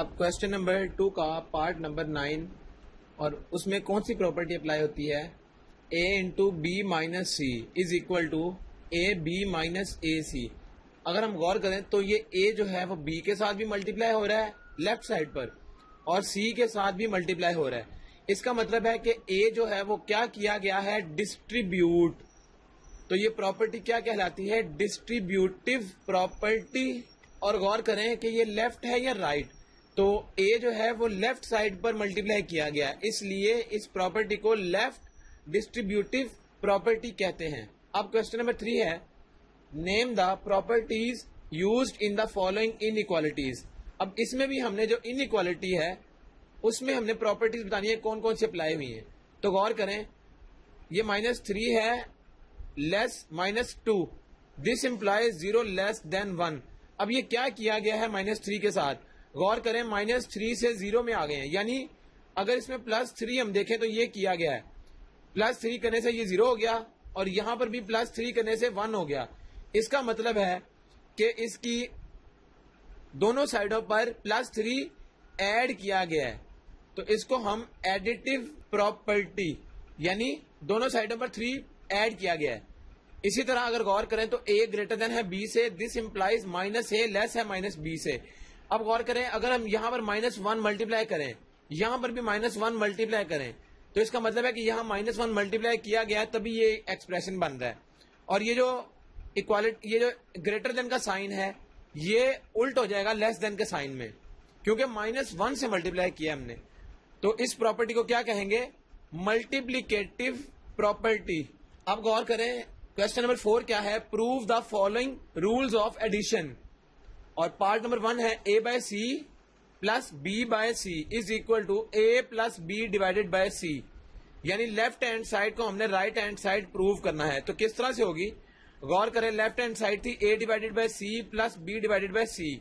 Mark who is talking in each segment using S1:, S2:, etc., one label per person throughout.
S1: اب question number 2 کا part number 9 اور اس میں کون سی پراپرٹی اپلائی ہوتی ہے؟ A into B minus C is equal to A B minus A C. اگر ہم غور کریں تو یہ اے جو ہے وہ بی کے ساتھ بھی ملٹیپلائی ہو رہا ہے لیفٹ سائڈ پر اور سی کے ساتھ بھی ملٹیپلائی ہو رہا ہے. اس کا مطلب ہے کہ اے جو ہے وہ کیا کیا گیا ہے؟ ڈسٹریبیوٹ. تو یہ پراپرٹی کیا کہلاتی ہے؟ Distributive property. اور غور کریں کہ یہ لیفٹ ہے یا رائٹ. تو اے جو ہے وہ لیفٹ سائڈ پر ملٹیپلائی کیا گیا، اس لیے اس پراپرٹی کو لیفٹ ڈسٹریبیوٹیو پراپرٹی کہتے ہیں. اب کوشچن نمبر 3 ہے، name the properties used in the following ان ایکوالٹیز. اب اس میں بھی ہم نے جو ان ایکوالٹی ہے اس میں ہم نے پراپرٹیز بتانی ہے کون کون سی اپلائی ہوئی ہیں. تو غور کریں، یہ -3 ہے لیس -2. دس امپلائز 0 لیس دین 1. اب یہ کیا کیا گیا ہے -3 کے ساتھ؟ غور کریں، -3 سے 0 میں آ گئے ہیں، یعنی اگر اس میں +3 ہم دیکھیں تو یہ کیا گیا ہے +3 کرنے سے یہ 0 ہو گیا اور یہاں پر بھی +3 کرنے سے 1 ہو گیا. اس کا مطلب ہے کہ اس کی دونوں سائڈوں پر +3 ایڈ کیا گیا ہے، تو اس کو ہم ایڈیٹیو پراپرٹی، یعنی دونوں سائڈوں پر 3 ایڈ کیا گیا ہے. اسی طرح اگر غور کریں تو A گریٹر دین ہے B سے، دس امپلائز -A لیس ہے -B سے. اب غور کریں، اگر ہم یہاں پر -1 ملٹیپلائی کریں، یہاں پر بھی -1 ملٹیپلائی کریں، تو اس کا مطلب ہے کہ یہاں -1 ملٹیپلائی کیا گیا تبھی یہ ایکسپریشن بن رہا ہے. اور یہ جو اکوالٹی، یہ جو گریٹر دین کا سائن ہے یہ الٹ ہو جائے گا لیس دین کے سائن میں، کیونکہ -1 سے ملٹیپلائی کیا ہم نے. تو اس پراپرٹی کو کیا کہیں گے؟ Multiplicative property. اب غور کریں، کوشچن نمبر 4 کیا ہے؟ Prove the following rules of addition. اور پارٹ نمبر 1 ہے A by C plus B by C is equal to A plus B divided by C. یعنی لیفٹ ہینڈ سائڈ کو ہم نے رائٹ ہینڈ سائڈ پروو کرنا ہے. تو کس طرح سے ہوگی؟ غور کریں، لیفٹ ہینڈ سائڈ تھی A divided by C plus B divided by C.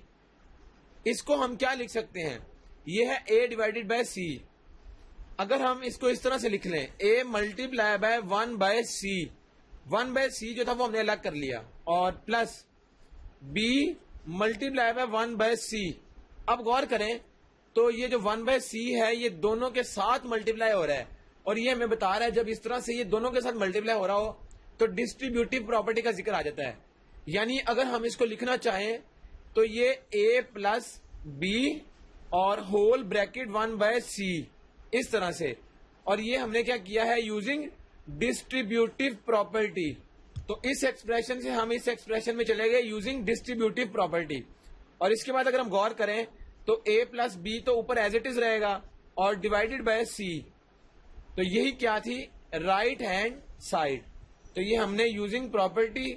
S1: اس کو ہم کیا لکھ سکتے ہیں؟ یہ ہے A ڈیوائڈیڈ بائی سی. اگر ہم اس کو اس طرح سے لکھ لیں، A multiply by 1 by C, 1 by C جو تھا وہ ہم نے الگ کر لیا، اور plus B multiply by 1 by C. اب غور کریں تو یہ جو 1 بائی سی ہے یہ دونوں کے ساتھ ملٹیپلائی ہو رہا ہے، اور یہ ہمیں بتا رہا ہے جب اس طرح سے یہ دونوں کے ساتھ ملٹیپلائی ہو رہا ہو تو ڈسٹریبیوٹیو پراپرٹی کا ذکر آ جاتا ہے. یعنی اگر ہم اس کو لکھنا چاہیں تو یہ A پلس B اور ہول بریکٹ 1 بائی سی اس طرح سے. اور یہ ہم نے کیا کیا ہے؟ Using distributive property. تو اس ایکسپریشن سے ہم اس ایکسپریشن میں چلے گئے یوزنگ ڈسٹریبیوٹیو پراپرٹی. اور اس کے بعد اگر ہم غور کریں تو A پلس بی تو اوپر ایز اٹ از رہے گا اور ڈیوائڈیڈ بائی سی. تو یہی کیا تھی؟ Right hand side. تو یہ ہم نے یوزنگ پراپرٹی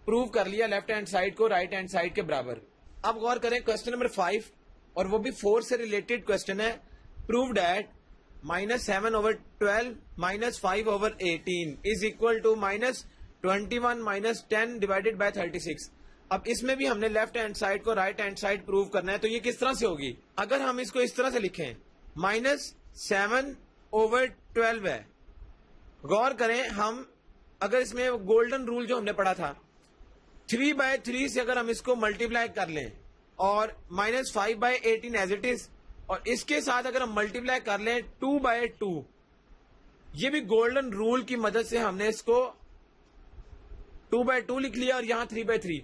S1: پروو کر لیا لیفٹ ہینڈ سائڈ کو رائٹ ہینڈ سائڈ کے برابر. اب غور کریں کوشچن نمبر 5، اور وہ بھی 4 سے ریلیٹڈ کوشچن ہے. Prove that -7/12 -5/18 is equal to -21 -10 divided by 36. اب اس میں بھی ہم نے لیفٹ ہینڈ سائڈ کو رائٹ ہینڈ سائڈ پروو کرنا ہے. تو یہ کس طرح سے ہوگی؟ اگر ہم اس کو اس طرح سے لکھیں، -7/12 ہے. غور کریں، ہم اگر اس میں گولڈن رول جو ہم نے پڑھا تھا 3/3 سے اگر ہم اس کو ملٹیپلائی کر لیں اور -5/18 ایز اٹ از، اور اس کے ساتھ اگر ہم ملٹیپلائی کر لیں 2/2، یہ بھی گولڈن رول کی مدد سے ہم نے اس کو 2/2 لکھ لیا اور یہاں 3/3.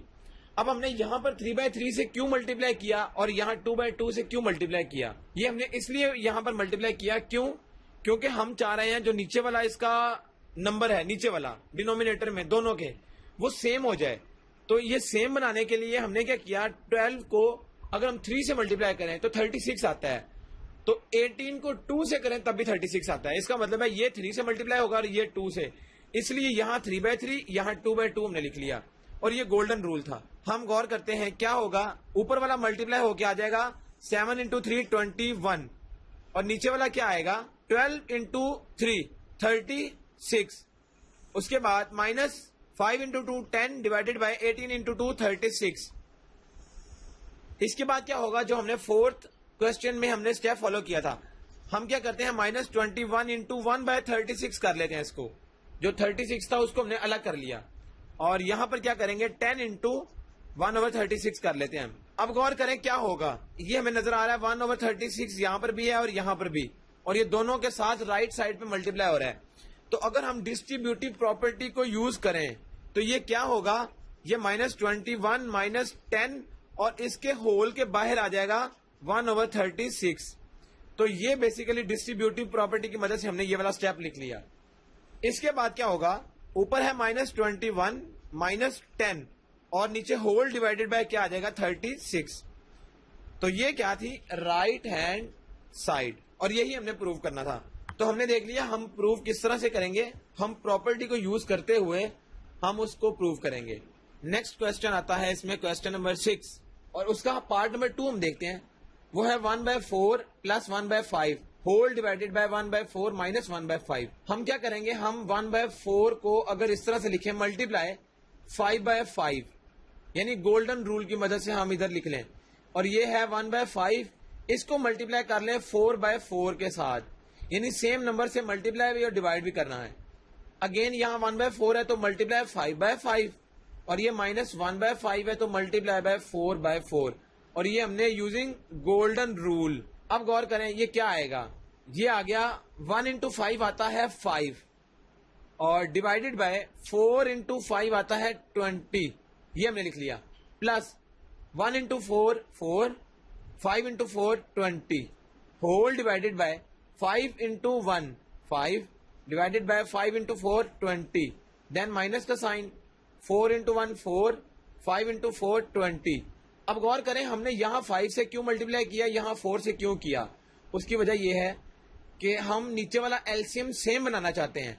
S1: اب ہم نے یہاں پر 3/3 سے کیوں ملٹیپلائی کیا اور یہاں 2/2 سے کیوں ملٹیپلائی کیا؟ یہ ہم نے اس لیے یہاں پر ملٹیپلائی کیا، کیونکہ ہم چاہ رہے ہیں جو نیچے والا اس کا نمبر ہے، نیچے والا ڈینومینیٹر میں دونوں کے وہ سیم ہو جائے. تو یہ سیم بنانے کے لیے ہم نے کیا کیا؟ 12 کو اگر ہم 3 سے ملٹیپلائی کریں تو 36 آتا ہے، تو 18 کو 2 سے کریں تب بھی 36 آتا ہے. اس کا مطلب ہے یہ 3 سے ملٹیپلائی ہوگا اور یہ 2 سے، اس لیے یہاں 3/3 یہاں 2/2 ہم نے لکھ لیا، اور یہ گولڈن رول تھا. ہم غور کرتے ہیں کیا ہوگا. اوپر والا ملٹیپلائی ہو کے آ جائے گا 7 × 3 21، اور نیچے والا کیا آئے گا؟ 12 × 3 36. اس کے بعد -5 × 2 10 ڈیوائڈیڈ بائی 18 × 2 36. اس کے بعد کیا ہوگا؟ جو ہم نے 4th کوشچن میں ہم نے اسٹیپ فالو کیا تھا، ہم کیا کرتے ہیں -21 × 1/36 کر لیتے ہیں. اس کو جو 36 تھا اس کو ہم نے الگ کر لیا، اور یہاں پر کیا کریں گے؟ 10 × 1/36 کر لیتے ہیں ہم. اب غور کریں کیا ہوگا. یہ ہمیں نظر آ رہا ہے 1/36 یہاں پر بھی ہے اور یہاں پر بھی, اور یہ دونوں کے ساتھ رائٹ سائڈ پہ ملٹیپلائی ہو رہا ہے. تو اگر ہم ڈسٹریبیوٹیو پراپرٹی کو یوز کریں تو یہ کیا ہوگا, یہ -21 -10 اور اس کے ہول کے باہر آ جائے گا 1/36. تو یہ بیسیکلی ڈسٹریبیوٹیو پراپرٹی کی مدد سے ہم نے یہ والا اسٹیپ لکھ لیا. اس کے بعد کیا ہوگا, اوپر ہے -21 -10 اور نیچے ہول ڈیوائڈیڈ بائی کیا آ جائے گا 36. تو یہ کیا تھی, رائٹ ہینڈ سائڈ, اور یہی ہم نے پروو کرنا تھا. تو ہم نے دیکھ لیا ہم پروو کس طرح سے کریں گے, ہم پراپرٹی کو یوز کرتے ہوئے ہم اس کو پروو کریں گے. نیکسٹ کوشچن آتا ہے اس میں کوشچن نمبر 6, اور اس کا پارٹ نمبر 2 ہم دیکھتے ہیں. وہ ہے 1/4 + 1/5 ہول ڈیوائڈیڈ بائی 1/4 - 1/5. ہم کیا کریں گے, ہم 1/4 کو اگر اس طرح سے لکھیں ملٹیپلائی 5/5, یعنی گولڈن رول کی مدد سے ہم ادھر لکھ لیں, اور یہ ہے 1/5, اس کو ملٹیپلائی کر لیں 4/4 کے ساتھ, یعنی سیم نمبر سے ملٹیپلائی بھی اور ڈیوائڈ بھی کرنا ہے. اگین یہاں 1/4 ہے تو ملٹیپلائی 5/5, اور یہ -1/5 ہے تو ملٹیپلائی بائی 4/4, اور یہ ہم نے یوزنگ گولڈن رول. اب غور کریں یہ کیا آئے گا, یہ آ گیا 1 × 5 آتا ہے 5, اور ڈیوائڈیڈ بائی 4 × 5 آتا ہے 20, یہ ہم نے لکھ لیا, plus 1 × 4 4, 5 × 4 20, whole divided by 5 × 1 5, divided by 5 × 4 20, then minus کا سائن, 4 × 1 4, 5 × 4 20. اب غور کریں ہم نے یہاں 5 سے کیوں ملٹیپلائی کیا, یہاں 4 سے کیوں کیا. اس کی وجہ یہ ہے کہ ہم نیچے والا ایلسیم سیم بنانا چاہتے ہیں.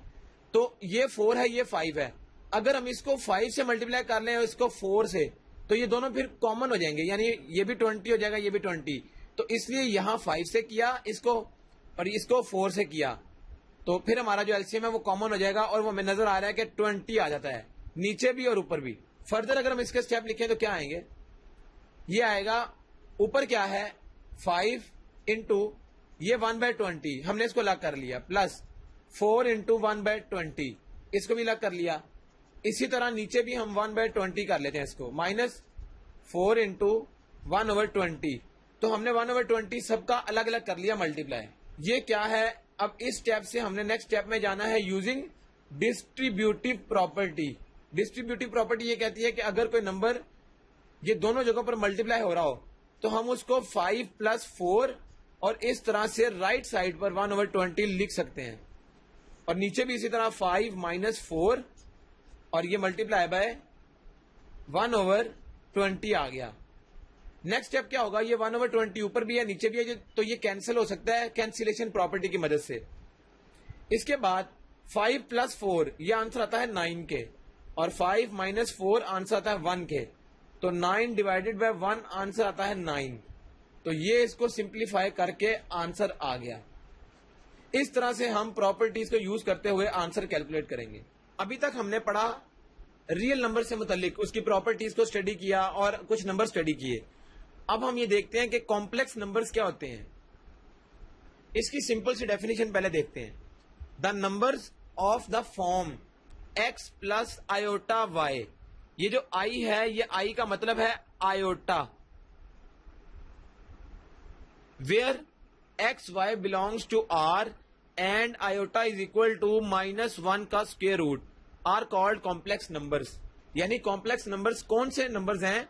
S1: تو یہ 4 ہے, یہ 5 ہے, اگر ہم اس کو 5 سے ملٹیپلائی کر لیں اور اس کو 4 سے, تو یہ دونوں پھر کامن ہو جائیں گے, یعنی یہ بھی 20 ہو جائے گا, یہ بھی 20. تو اس لیے یہاں 5 سے کیا اس کو, اور اس کو 4 سے کیا, تو پھر ہمارا جو ایلسیم ہے وہ کامن ہو جائے گا, اور وہ ہمیں نظر آ رہا ہے کہ 20 آ جاتا ہے نیچے بھی اور اوپر بھی. فردر اگر ہم اس کے اسٹیپ لکھیں تو کیا آئیں گے, یہ آئے گا اوپر کیا ہے 5 انٹو یہ 1/20, ہم نے اس کو الگ کر لیا, پلس 4 × 1/20, اس کو بھی الگ کر لیا. اسی طرح نیچے بھی ہم 1/20 کر لیتے ہیں اس کو, مائنس 4 × 1/20. تو ہم نے 1/20 سب کا الگ الگ کر لیا ملٹیپلائی. یہ کیا ہے, اب اس اسٹیپ سے ہم نے نیکسٹ اسٹیپ میں جانا ہے using distributive property. Distributive property یہ کہتی ہے کہ اگر کوئی نمبر یہ دونوں جگہوں پر ملٹیپلائی ہو رہا ہو تو ہم اس کو 5 + 4 اور اس طرح سے رائٹ سائڈ پر 1/20 لکھ سکتے ہیں, اور نیچے بھی اسی طرح 5 - 4 اور یہ ملٹیپلائی بائی 1/20 آ گیا. نیکسٹ اسٹیپ کیا ہوگا, یہ 1/20 اوپر بھی ہے نیچے بھی ہے, تو یہ کینسل ہو سکتا ہے کینسلیشن پراپرٹی کی مدد سے. اس کے بعد 5 + 4 یہ آنسر آتا ہے 9 کے, اور 5 - 4 آنسر آتا ہے 1 کے, تو 9 ڈیوائڈیڈ بائی 1 آنسر آتا ہے 9. تو یہ اس کو سمپلیفائی کر کے آنسر آ گیا. اس طرح سے ہم پراپرٹیز کو یوز کرتے ہوئے آنسر کیلکولیٹ کریں گے. ابھی تک ہم نے پڑھا ریئل نمبر سے متعلق, اس کی پراپرٹیز کو اسٹڈی کیا اور کچھ نمبر اسٹڈی کیے. اب ہم یہ دیکھتے ہیں کہ کمپلیکس نمبرز کیا ہوتے ہیں. اس کی سمپل سی ڈیفینیشن پہلے دیکھتے ہیں. The numbers of the form x + i/y, یہ جو i ہے, یہ i کا مطلب ہے iota, where xy belongs to r and iota is equal to -1 کا square root are called complex numbers. یعنی کمپلیکس نمبرز کون سے نمبرز ہیں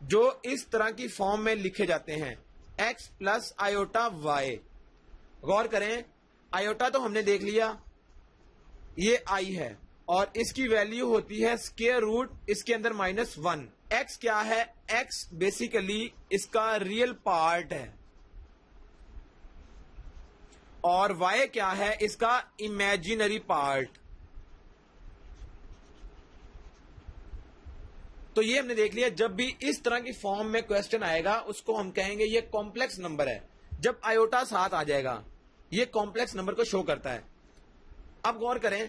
S1: جو اس طرح کی فارم میں لکھے جاتے ہیں, x + i/y. غور کریں, آئیوٹا تو ہم نے دیکھ لیا, یہ i ہے, اور اس کی ویلیو ہوتی ہے اسکوئر روٹ اس کے اندر -1. x کیا ہے, x بیسیکلی اس کا ریئل پارٹ ہے, اور y کیا ہے, اس کا امیجنری پارٹ. تو یہ ہم نے دیکھ لیا, جب بھی اس طرح کی فارم میں کوشچن آئے گا اس کو ہم کہیں گے یہ کمپلیکس نمبر ہے. جب آئیوٹا ساتھ آ جائے گا یہ کمپلیکس نمبر کو شو کرتا ہے. اب غور کریں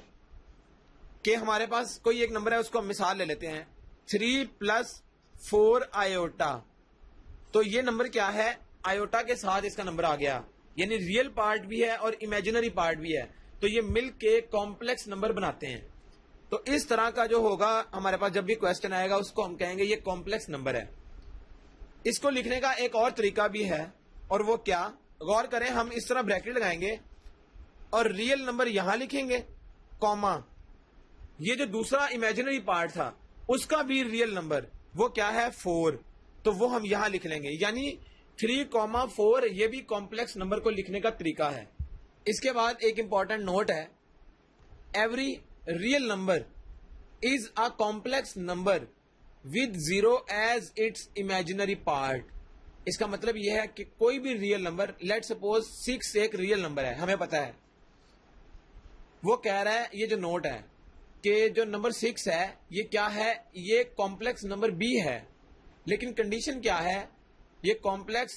S1: کہ ہمارے پاس کوئی ایک نمبر ہے, اس کو ہم مثال لے لیتے ہیں 3 + 4 آئیوٹا. تو یہ نمبر کیا ہے, آئیوٹا کے ساتھ اس کا نمبر آ گیا, یعنی ریئل پارٹ بھی ہے اور امیجنری پارٹ بھی ہے, تو یہ مل کے کمپلیکس نمبر بناتے ہیں. تو اس طرح کا جو ہوگا ہمارے پاس جب بھی کوشچن آئے گا اس کو ہم کہیں گے یہ کمپلیکس نمبر ہے. اس کو لکھنے کا ایک اور طریقہ بھی ہے, اور وہ کیا, غور کریں, ہم اس طرح بریکٹ لگائیں گے اور ریئل نمبر یہاں لکھیں گے, کاما یہ جو دوسرا امیجنری پارٹ تھا اس کا بھی ریئل نمبر وہ کیا ہے 4, تو وہ ہم یہاں لکھ لیں گے. یعنی 3,4 یہ بھی کمپلیکس نمبر کو لکھنے کا طریقہ ہے. اس کے بعد ایک امپورٹنٹ نوٹ ہے, every real number is a complex number with 0 as its imaginary part. اس کا مطلب یہ ہے کہ کوئی بھی ریئل نمبر, لیٹ سپوز 6 ایک ریئل نمبر ہے, ہمیں پتا ہے, وہ کہہ رہا ہے یہ جو نوٹ ہے کہ جو نمبر 6 ہے یہ کیا ہے, یہ کمپلیکس نمبر بھی ہے, لیکن کنڈیشن کیا ہے, یہ کمپلیکس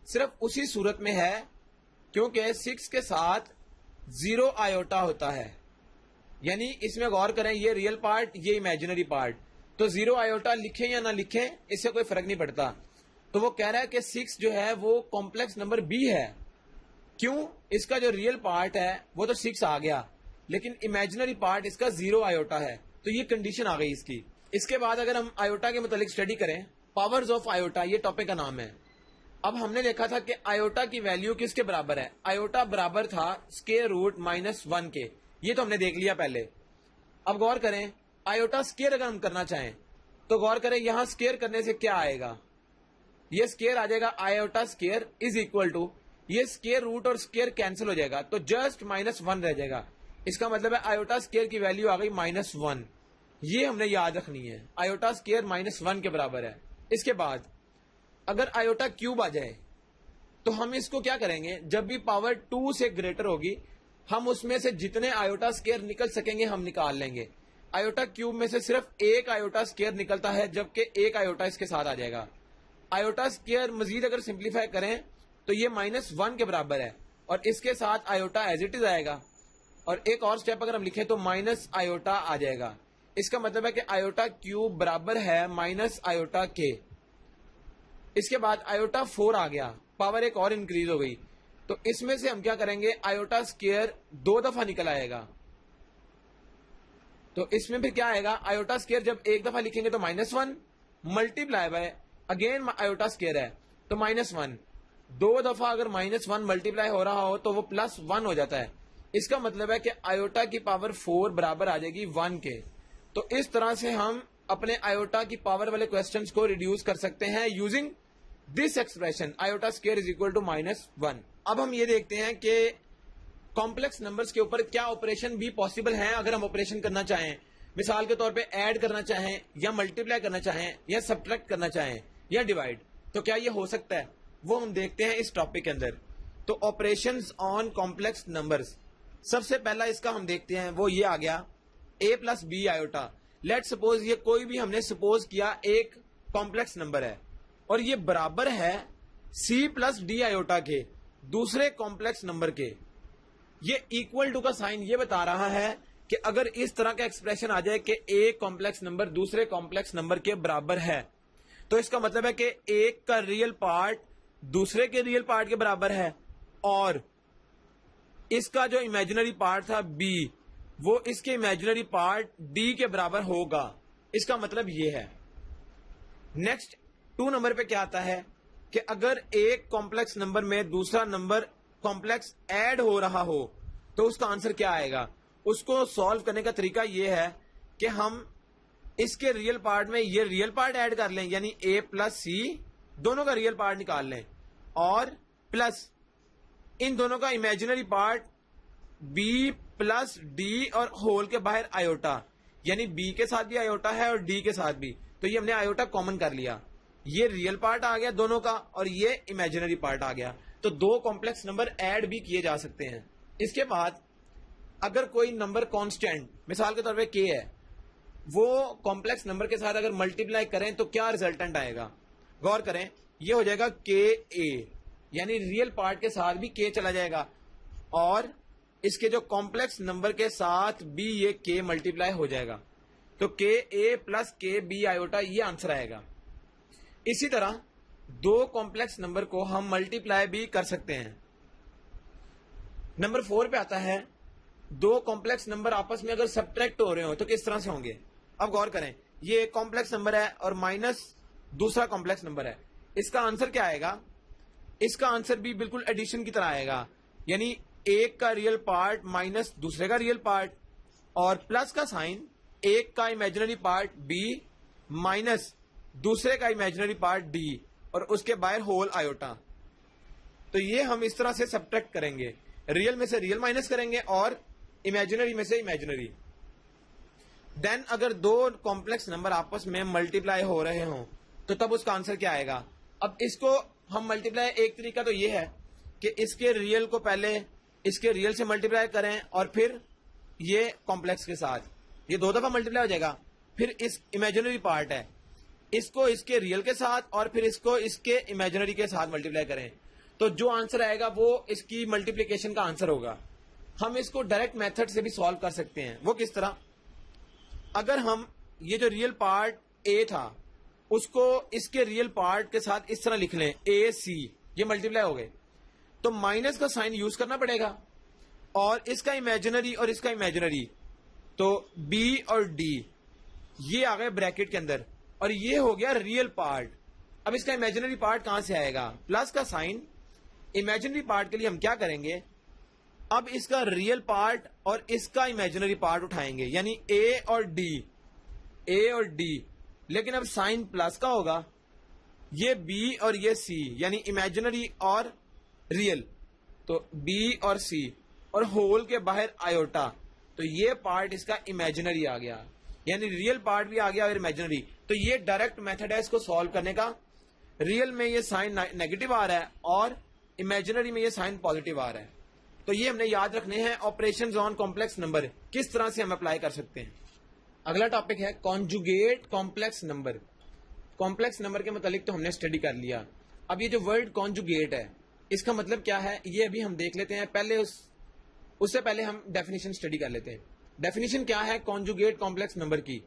S1: صرف اسی صورت میں ہے کیونکہ 6 کے ساتھ 0 آئیوٹا ہوتا ہے. یعنی اس میں غور کریں, یہ ریئل پارٹ یہ امیجنری پارٹ, تو 0 آئیوٹا لکھیں یا نہ لکھیں اس سے کوئی فرق نہیں پڑتا. تو وہ کہہ رہا ہے کہ 6 جو ہے وہ کمپلیکس نمبر بھی ہے. کیوں, اس کا جو ریئل پارٹ ہے وہ تو 6 آ گیا, لیکن امیجنری پارٹ اس کا 0 آئیوٹا ہے, تو یہ کنڈیشن آ گئی اس کی. اس کے بعد اگر ہم آئیوٹا کے متعلق اسٹڈی کریں, پاورز آف آئیوٹا یہ ٹاپک کا نام ہے. اب ہم نے دیکھا تھا کہ آئیوٹا کی ویلیو کس کے برابر ہے, آئیوٹا برابر تھا اسکیئر روٹ -1 کے, یہ تو ہم نے دیکھ لیا پہلے. اب غور کریں, آئیوٹا اسکیئر اگر ہم کرنا چاہیں تو غور کریں یہاں اسکیئر کرنے سے کیا آئے گا, یہ اسکیئر آ جائے گا iota square is equal to, یہ اسکیئر روٹ اور اسکیئر کینسل ہو جائے گا تو جسٹ -1 رہ جائے گا. اس کا مطلب ہے آئیوٹا اسکیئر کی ویلیو آ گئی -1. یہ ہم نے یاد رکھنی ہے, آئیوٹا اسکیئر -1 کے برابر ہے. اس کے بعد اگر آئیوٹا کیوب آ جائے تو ہم اس کو کیا کریں گے, جب بھی پاور 2 سے گریٹر ہوگی ہم اس میں سے جتنے آئیوٹا اسکیئر نکل سکیں گے ہم نکال لیں گے. آئیوٹا کیوب میں سے صرف ایک آئیوٹا اسکیئر نکلتا ہے, جبکہ ایک آئیوٹا اس کے ساتھ آ جائے گا. آئیوٹا اسکیئر مزید اگر سمپلیفائی کریں تو یہ -1 کے برابر ہے, اور اس کے ساتھ آئیوٹا ایز اٹ از آئے گا, اور ایک اور سٹیپ اگر ہم لکھیں تو مائنس آئیوٹا آ جائے گا. اس کا مطلب ہے کہ آئیوٹا کیوب برابر ہے -آئیوٹا کے. اس کے بعد آئیوٹا 4 آ گیا, پاور ایک اور انکریز ہو گئی, تو اس میں سے ہم کیا کریں گے, آئیوٹا اسکیئر 2 دفعہ نکل آئے گا. تو اس میں پھر کیا آئے گا, آئیوٹا اسکیئر جب ایک دفعہ لکھیں گے تو -1 multiply by again iota square ہے تو -1, 2 دفعہ اگر -1 ملٹیپلائی ہو رہا ہو تو وہ +1 ہو جاتا ہے. اس کا مطلب ہے کہ آئیوٹا کی پاور 4 برابر آ جائے گی 1 کے. تو اس طرح سے ہم اپنے آئیوٹا کی پاور والے کوسچنز کو ریڈیوس کر سکتے ہیں using this expression iota square is equal to -1. اب ہم یہ دیکھتے ہیں کہ کمپلیکس نمبرز کے اوپر کیا آپریشن بھی پاسبل ہیں اگر ہم آپریشن کرنا چاہیں. مثال کے طور پہ ایڈ کرنا چاہیں یا ملٹیپلائی کرنا چاہیں یا سبٹریکٹ کرنا چاہیں یا ڈیوائڈ, تو کیا یہ ہو سکتا ہے, وہ ہم دیکھتے ہیں اس ٹاپک کے اندر. تو آپریشنز آن کمپلیکس نمبرز, سب سے پہلا اس کا ہم دیکھتے ہیں وہ یہ آ گیا a plus B iota. Let suppose یہ کوئی بھی ہم نے سپوز کیا ایک کمپلیکس نمبر ہے اور یہ برابر ہے c پلس ڈی آئیوٹا کے, دوسرے کمپلیکس نمبر کے. یہ ایکول ٹو کا سائن یہ بتا رہا ہے کہ اگر اس طرح کا ایکسپریشن آ جائے کہ ایک کمپلیکس نمبر دوسرے کمپلیکس نمبر کے برابر ہے تو اس کا مطلب ہے کہ ایک کا ریئل پارٹ دوسرے کے ریئل پارٹ کے برابر ہے, اور اس کا جو امیجنری پارٹ تھا b وہ اس کے امیجنری پارٹ d کے برابر ہوگا. اس کا مطلب یہ ہے. نیکسٹ 2 نمبر پہ کیا آتا ہے کہ اگر ایک کمپلیکس نمبر میں دوسرا نمبر کمپلیکس ایڈ ہو رہا ہو تو اس کا آنسر کیا آئے گا. اس کو سالو کرنے کا طریقہ یہ ہے کہ ہم اس کے ریئل پارٹ میں یہ ریئل پارٹ ایڈ کر لیں, یعنی a پلس c دونوں کا ریئل پارٹ نکال لیں, اور پلس ان دونوں کا imaginary part b plus D اور ہول کے باہر آئیوٹا, یعنی b کے ساتھ بھی آئیوٹا ہے اور d کے ساتھ بھی, تو یہ ہم نے آئیوٹا کامن کر لیا. یہ ریئل پارٹ آ گیا دونوں کا اور یہ امیجنری پارٹ آ گیا, تو 2 کمپلیکس نمبر ایڈ بھی کیے جا سکتے ہیں. اس کے بعد اگر کوئی نمبر کانسٹینٹ مثال کے طور پہ k ہے, وہ کمپلیکس نمبر کے ساتھ اگر ملٹیپلائی کریں تو کیا ریزلٹنٹ آئے گا. غور کریں, یہ ہو جائے گا ka, یعنی ریئل پارٹ کے ساتھ بھی k چلا جائے گا اور اس کے جو کمپلیکس نمبر کے ساتھ بھی یہ k ملٹیپلائی ہو جائے گا, تو ka plus k b iota یہ آنسر آئے گا. اسی طرح 2 کمپلیکس نمبر کو ہم ملٹیپلائی بھی کر سکتے ہیں. نمبر 4 پہ آتا ہے 2 کمپلیکس نمبر آپس میں اگر سبٹریکٹ ہو رہے ہو تو کس طرح سے ہوں گے. اب غور کریں, یہ ایک کمپلیکس نمبر ہے اور مائنس دوسرا کمپلیکس نمبر ہے, اس کا آنسر کیا آئے گا؟ اس کا آنسر بھی بالکل ایڈیشن کی طرح آئے گا، یعنی ایک کا ریئل پارٹ مائنس دوسرے کا ریئل پارٹ، اور پلس کا سائن ایک کا امیجنری پارٹ بی مائنس دوسرے کا امیجنری پارٹ ڈی، اور اس کے باہر ہول آیوٹا. تو یہ ہم اس طرح سے سبٹریکٹ کریں گے، ریئل میں سے ریئل مائنس کریں گے اور امیجنری میں سے امیجنری. دین اگر دو کمپلیکس نمبر آپس میں ملٹیپلائی ہو رہے ہوں تو تب اس کا آنسر کیا آئے گا؟ اب اس کو ہم ملٹیپلائی، ایک طریقہ تو یہ ہے کہ اس کے ریئل کو پہلے اس کے ریئل سے ملٹیپلائی کریں اور پھر یہ کمپلیکس کے ساتھ، یہ دو دفعہ ملٹیپلائی ہو جائے گا. پھر اس امیجنری پارٹ ہے، اس کو اس کے ریئل کے ساتھ اور پھر اس کو اس کے امیجنری کے ساتھ ملٹیپلائی کریں، تو جو آنسر آئے گا وہ اس کی ملٹیپلیکیشن کا آنسر ہوگا. ہم اس کو ڈائریکٹ میتھڈ سے بھی سالو کر سکتے ہیں. وہ کس طرح؟ اگر ہم یہ جو ریئل پارٹ اے تھا اس کو اس کے ریئل پارٹ کے ساتھ اس طرح لکھ لیں اے سی، یہ ملٹیپلائی ہو گئے، تو مائنس کا سائن یوز کرنا پڑے گا، اور اس کا امیجنری اور اس کا امیجنری، تو بی اور ڈی یہ آ گئے بریکٹ کے اندر، اور یہ ہو گیا ریئل پارٹ. اب اس کا امیجنری پارٹ کہاں سے آئے گا؟ پلس کا سائن. امیجنری پارٹ کے لیے ہم کیا کریں گے؟ اب اس کا ریئل پارٹ اور اس کا امیجنری پارٹ اٹھائیں گے، یعنی اے اور ڈی، لیکن اب سائن پلس کا ہوگا. یہ بی اور یہ سی، یعنی امیجنری اور ریئل، تو بی اور سی، اور ہول کے باہر آیوٹا، تو یہ پارٹ اس کا امیجنری آ گیا، یعنی ریئل پارٹ بھی آ گیا اور امیجنری. تو یہ ڈائریکٹ میتھڈ ہے اس کو سالو کرنے کا. ریئل میں یہ سائن نیگیٹو آ رہا ہے اور امیجنری میں یہ سائن پازیٹو آ رہا ہے. تو یہ ہم نے یاد رکھنے ہیں آپریشنز آن کمپلیکس نمبر، کس طرح سے ہم اپلائی کر سکتے ہیں. اگلا ٹاپک ہے conjugate complex number. Complex number کے متعلق تو ہم نے اسٹڈی کر لیا. اب یہ جو ورڈ کانجوگیٹ ہے اس کا مطلب کیا ہے یہ ابھی ہم دیکھ لیتے ہیں. پہلے اس سے پہلے ہم ڈیفینیشن اسٹڈی کر لیتے ہیں. ڈیفینیشن کیا ہے کانجوگیٹ کمپلیکس نمبر کی؟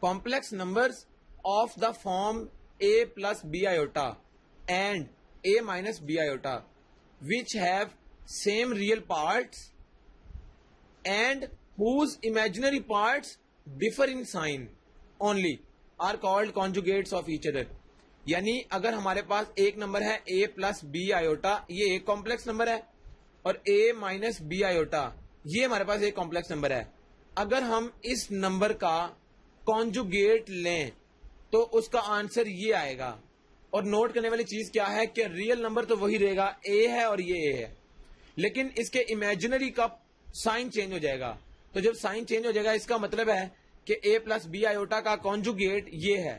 S1: Complex numbers of the form a plus B iota and a minus B iota which have same real parts and whose imaginary parts differ in sign only are called conjugates of each other. یعنی اگر ہمارے پاس ایک number ہے a plus B iota, یہ ایک complex number ہے، اور a minus B iota یہ ہمارے پاس ایک کمپلیکس نمبر ہے. اگر ہم اس نمبر کا کانجوگیٹ لیں تو اس کا آنسر یہ آئے گا. اور نوٹ کرنے والی چیز کیا ہے کہ ریئل نمبر تو وہی رہے گا، اے ہے اور یہ اے ہے، لیکن اس کے امیجنری کا سائن چینج ہو جائے گا. تو جب سائن چینج ہو جائے گا اس کا مطلب ہے کہ اے پلس بی آئیوٹا کا کانجوگیٹ یہ ہے،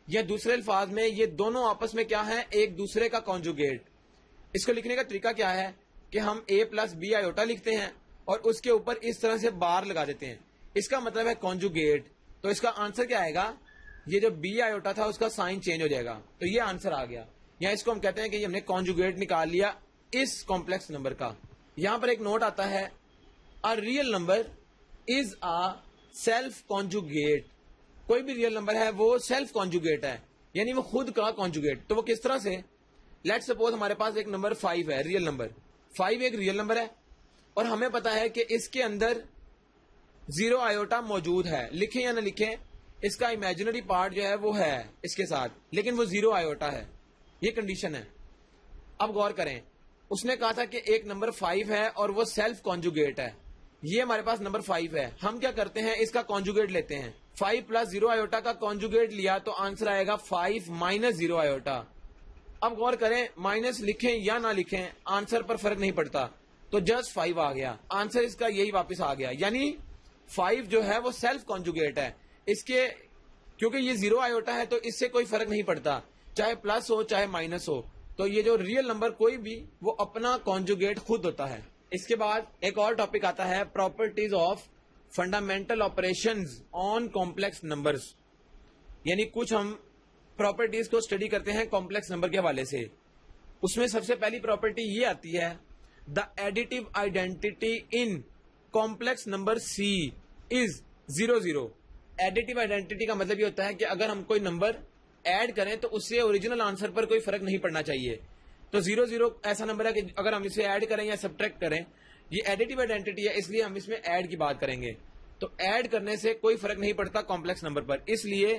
S1: یا دوسرے الفاظ میں یہ دونوں آپس میں کیا ہے؟ ایک دوسرے کا کانجوگیٹ. اس کو لکھنے کا طریقہ کیا ہے کہ ہم اے پلس بی آئیوٹا لکھتے ہیں اور اس کے اوپر اس طرح سے بار لگا دیتے ہیں، اس کا مطلب ہے کانجوگیٹ. تو اس کا آنسر کیا آئے گا؟ یہ جو بی آئیوٹا تھا اس کا سائن چینج ہو جائے گا، تو یہ آنسر آ گیا. یا اس کو ہم کہتے ہیں کہ یہ ہم نے کانجوگیٹ نکال لیا اس کمپلیکس نمبر کا. یہاں پر ایک نوٹ آتا ہے a real number is a self conjugate. کوئی بھی ریئل نمبر ہے وہ سیلف کانجوگیٹ ہے، یعنی وہ خود کا کانجوگیٹ. تو وہ کس طرح سے؟ لیٹ سپوز ہمارے پاس ایک نمبر 5 ہے، ریئل نمبر 5 ایک ریئل نمبر ہے، اور ہمیں پتا ہے کہ اس کے اندر 0 آئیوٹا موجود ہے. لکھیں یا نہ لکھیں اس کا امیجنری پارٹ جو ہے وہ ہے اس کے ساتھ، لیکن وہ 0 آئیوٹا ہے. یہ کنڈیشن ہے. اب غور کریں، اس نے کہا تھا کہ ایک نمبر 5 ہے اور وہ سیلف کانجوگیٹ ہے. یہ ہمارے پاس نمبر 5 ہے، ہم کیا کرتے ہیں اس کا کانجوگیٹ لیتے ہیں. 5 پلس 0 آئیوٹا کا کانجوگیٹ لیا تو آنسر آئے گا 5 مائنس 0 آئیوٹا. اب غور کریں، مائنس لکھیں یا نہ لکھیں آنسر پر فرق نہیں پڑتا، تو جسٹ 5 آ گیا آنسر، اس کا یہی واپس آ گیا. یعنی 5 جو ہے وہ سیلف کانجوگیٹ ہے. اس کے کیونکہ یہ 0 آئیوٹا ہے تو اس سے کوئی فرق نہیں پڑتا، چاہے پلس ہو چاہے مائنس ہو. تو یہ جو ریئل نمبر کوئی بھی وہ اپنا کانجوگیٹ خود ہوتا ہے. اس کے بعد ایک اور ٹاپک آتا ہے properties of fundamental operations on complex numbers. یعنی کچھ ہم پراپرٹیز کو اسٹڈی کرتے ہیں کمپلیکس نمبر کے حوالے سے. اس میں سب سے پہلی پراپرٹی یہ آتی ہے دا additive identity in complex number C is 0 0. Additive identity کا مطلب یہ ہوتا ہے کہ اگر ہم کوئی نمبر ایڈ کریں تو اس سے اوریجنل آنسر پر کوئی فرق نہیں پڑنا چاہیے. تو 0 0 ایسا نمبر ہے کہ اگر ہم اسے ایڈ کریں یا سبٹریکٹ کریں، یہ ایڈیٹو آئیڈینٹی ہے، اس لیے ہم اس میں ایڈ کی بات کریں گے. تو ایڈ کرنے سے کوئی فرق نہیں پڑتا کمپلیکس نمبر پر، اس لیے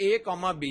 S1: a, b।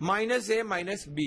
S1: -a -b,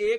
S1: a,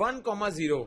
S1: 1,0,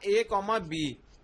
S1: a, b,